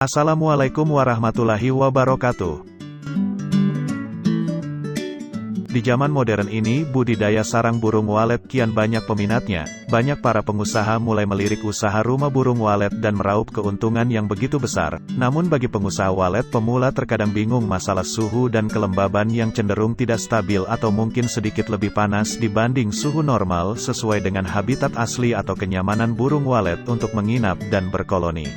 Assalamualaikum warahmatullahi wabarakatuh. Di zaman modern ini, budidaya sarang burung walet kian banyak peminatnya. Banyak para pengusaha mulai melirik usaha rumah burung walet dan meraup keuntungan yang begitu besar. Namun bagi pengusaha walet pemula terkadang bingung masalah suhu dan kelembaban yang cenderung tidak stabil atau mungkin sedikit lebih panas dibanding suhu normal sesuai dengan habitat asli atau kenyamanan burung walet untuk menginap dan berkoloni.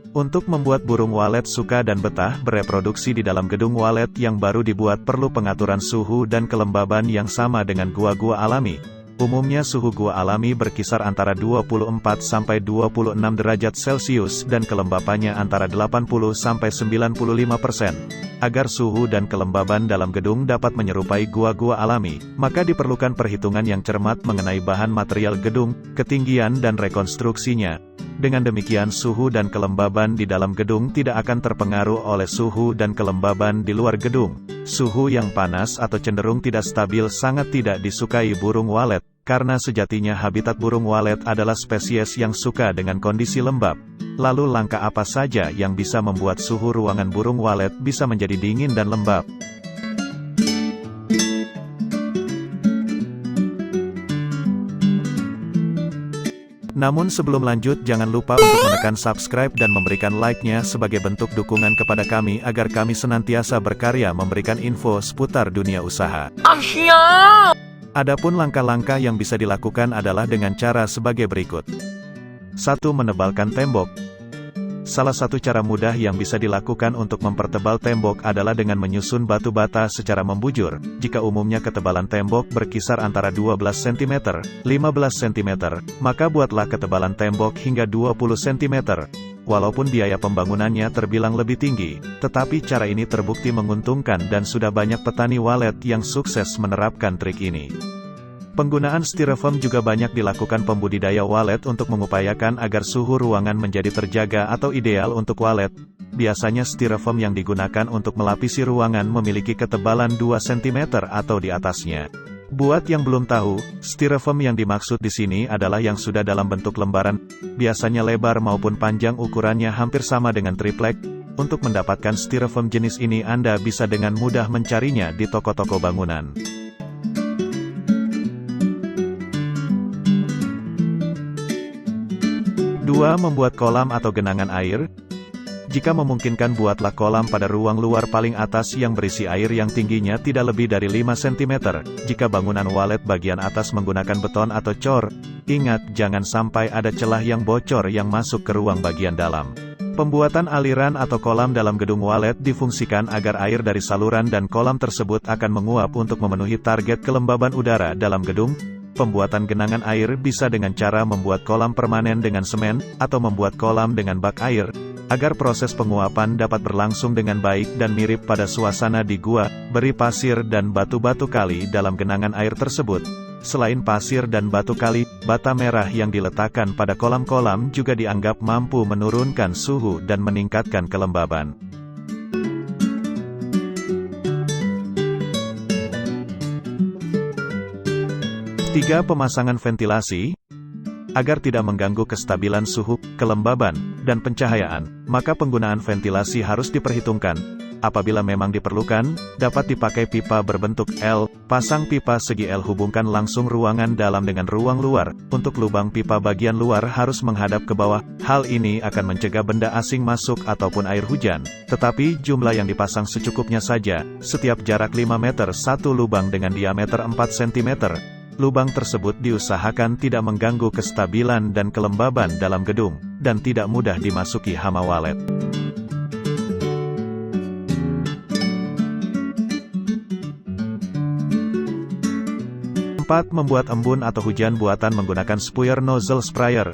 Untuk membuat burung walet suka dan betah bereproduksi di dalam gedung walet yang baru dibuat perlu pengaturan suhu dan kelembaban yang sama dengan gua-gua alami. Umumnya suhu gua alami berkisar antara 24 sampai 26 derajat Celcius dan kelembapannya antara 80 sampai 95%. Agar suhu dan kelembaban dalam gedung dapat menyerupai gua-gua alami, maka diperlukan perhitungan yang cermat mengenai bahan material gedung, ketinggian dan rekonstruksinya. Dengan demikian suhu dan kelembaban di dalam gedung tidak akan terpengaruh oleh suhu dan kelembaban di luar gedung. Suhu yang panas atau cenderung tidak stabil sangat tidak disukai burung walet, karena sejatinya habitat burung walet adalah spesies yang suka dengan kondisi lembab. Lalu langkah apa saja yang bisa membuat suhu ruangan burung walet bisa menjadi dingin dan lembab? Namun sebelum lanjut jangan lupa untuk menekan subscribe dan memberikan like-nya sebagai bentuk dukungan kepada kami agar kami senantiasa berkarya memberikan info seputar dunia usaha. Adapun langkah-langkah yang bisa dilakukan adalah dengan cara sebagai berikut. 1. Menebalkan tembok. Salah satu cara mudah yang bisa dilakukan untuk mempertebal tembok adalah dengan menyusun batu bata secara membujur. Jika umumnya ketebalan tembok berkisar antara 12 cm, 15 cm, maka buatlah ketebalan tembok hingga 20 cm. Walaupun biaya pembangunannya terbilang lebih tinggi, tetapi cara ini terbukti menguntungkan dan sudah banyak petani walet yang sukses menerapkan trik ini. Penggunaan styrofoam juga banyak dilakukan pembudidaya walet untuk mengupayakan agar suhu ruangan menjadi terjaga atau ideal untuk walet. Biasanya styrofoam yang digunakan untuk melapisi ruangan memiliki ketebalan 2 cm atau di atasnya. Buat yang belum tahu, styrofoam yang dimaksud di sini adalah yang sudah dalam bentuk lembaran, biasanya lebar maupun panjang ukurannya hampir sama dengan triplek. Untuk mendapatkan styrofoam jenis ini Anda bisa dengan mudah mencarinya di toko-toko bangunan. 2. Membuat kolam atau genangan air. Jika memungkinkan buatlah kolam pada ruang luar paling atas yang berisi air yang tingginya tidak lebih dari 5 cm. Jika bangunan walet bagian atas menggunakan beton atau cor, ingat jangan sampai ada celah yang bocor yang masuk ke ruang bagian dalam. Pembuatan aliran atau kolam dalam gedung walet difungsikan agar air dari saluran dan kolam tersebut akan menguap untuk memenuhi target kelembaban udara dalam gedung. Pembuatan genangan air bisa dengan cara membuat kolam permanen dengan semen, atau membuat kolam dengan bak air, agar proses penguapan dapat berlangsung dengan baik dan mirip pada suasana di gua. Beri pasir dan batu-batu kali dalam genangan air tersebut. Selain pasir dan batu kali, bata merah yang diletakkan pada kolam-kolam juga dianggap mampu menurunkan suhu dan meningkatkan kelembaban. 3. Pemasangan ventilasi. Agar tidak mengganggu kestabilan suhu, kelembaban, dan pencahayaan, maka penggunaan ventilasi harus diperhitungkan. Apabila memang diperlukan, dapat dipakai pipa berbentuk L. Pasang pipa segi L hubungkan langsung ruangan dalam dengan ruang luar. Untuk lubang pipa bagian luar harus menghadap ke bawah. Hal ini akan mencegah benda asing masuk ataupun air hujan. Tetapi jumlah yang dipasang secukupnya saja. Setiap jarak 5 meter satu lubang dengan diameter 4 cm. Lubang tersebut diusahakan tidak mengganggu kestabilan dan kelembaban dalam gedung, dan tidak mudah dimasuki hama walet. 4. Membuat embun atau hujan buatan menggunakan spuyer nozzle sprayer.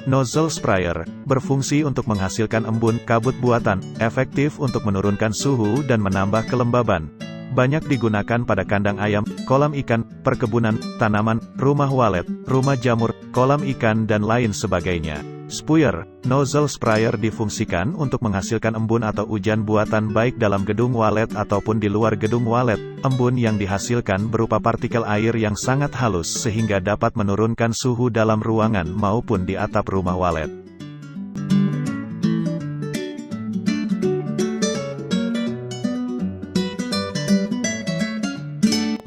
Nozzle sprayer berfungsi untuk menghasilkan embun kabut buatan, efektif untuk menurunkan suhu dan menambah kelembaban. Banyak digunakan pada kandang ayam, kolam ikan, perkebunan, tanaman, rumah walet, rumah jamur, kolam ikan dan lain sebagainya. Spuyer, nozzle sprayer difungsikan untuk menghasilkan embun atau hujan buatan baik dalam gedung walet ataupun di luar gedung walet. Embun yang dihasilkan berupa partikel air yang sangat halus sehingga dapat menurunkan suhu dalam ruangan maupun di atap rumah walet.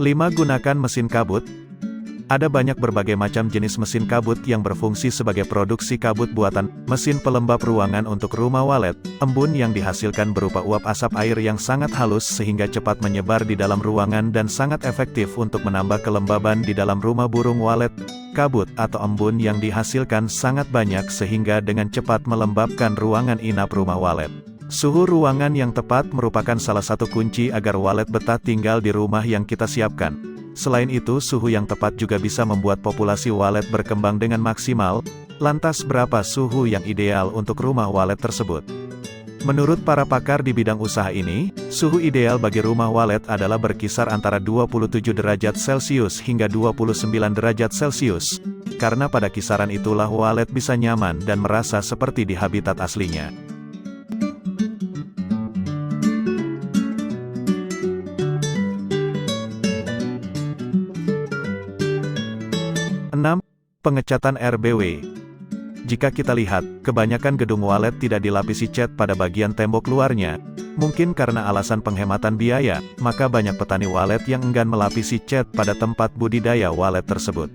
Gunakan mesin kabut. Ada banyak berbagai macam jenis mesin kabut yang berfungsi sebagai produksi kabut buatan, mesin pelembab ruangan untuk rumah walet. Embun yang dihasilkan berupa uap asap air yang sangat halus sehingga cepat menyebar di dalam ruangan dan sangat efektif untuk menambah kelembaban di dalam rumah burung walet. Kabut atau embun yang dihasilkan sangat banyak sehingga dengan cepat melembabkan ruangan inap rumah walet. Suhu ruangan yang tepat merupakan salah satu kunci agar walet betah tinggal di rumah yang kita siapkan. Selain itu, suhu yang tepat juga bisa membuat populasi walet berkembang dengan maksimal. Lantas berapa suhu yang ideal untuk rumah walet tersebut? Menurut para pakar di bidang usaha ini, suhu ideal bagi rumah walet adalah berkisar antara 27 derajat Celcius hingga 29 derajat Celcius. Karena pada kisaran itulah walet bisa nyaman dan merasa seperti di habitat aslinya. Pengecatan RBW. Jika kita lihat, kebanyakan gedung walet tidak dilapisi cat pada bagian tembok luarnya. Mungkin karena alasan penghematan biaya, maka banyak petani walet yang enggan melapisi cat pada tempat budidaya walet tersebut.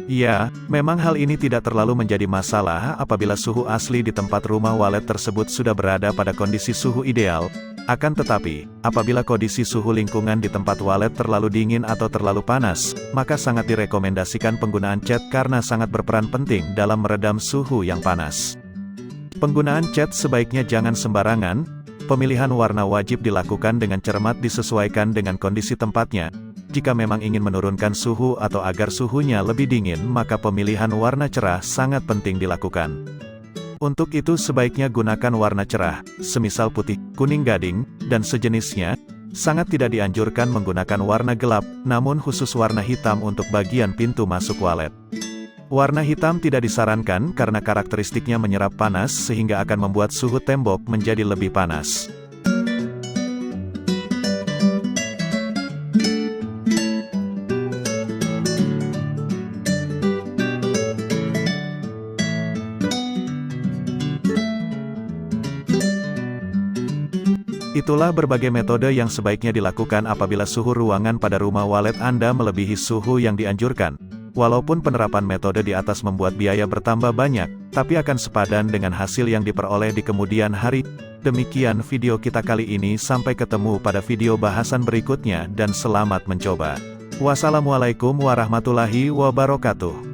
Ya, memang hal ini tidak terlalu menjadi masalah apabila suhu asli di tempat rumah walet tersebut sudah berada pada kondisi suhu ideal. Akan tetapi, apabila kondisi suhu lingkungan di tempat walet terlalu dingin atau terlalu panas, maka sangat direkomendasikan penggunaan cat karena sangat berperan penting dalam meredam suhu yang panas. Penggunaan cat sebaiknya jangan sembarangan. Pemilihan warna wajib dilakukan dengan cermat disesuaikan dengan kondisi tempatnya. Jika memang ingin menurunkan suhu atau agar suhunya lebih dingin, maka pemilihan warna cerah sangat penting dilakukan. Untuk itu sebaiknya gunakan warna cerah, semisal putih, kuning gading, dan sejenisnya. Sangat tidak dianjurkan menggunakan warna gelap, namun khusus warna hitam untuk bagian pintu masuk walet. Warna hitam tidak disarankan karena karakteristiknya menyerap panas sehingga akan membuat suhu tembok menjadi lebih panas. Itulah berbagai metode yang sebaiknya dilakukan apabila suhu ruangan pada rumah walet Anda melebihi suhu yang dianjurkan. Walaupun penerapan metode di atas membuat biaya bertambah banyak, tapi akan sepadan dengan hasil yang diperoleh di kemudian hari. Demikian video kita kali ini, sampai ketemu pada video bahasan berikutnya dan selamat mencoba. Wassalamualaikum warahmatullahi wabarakatuh.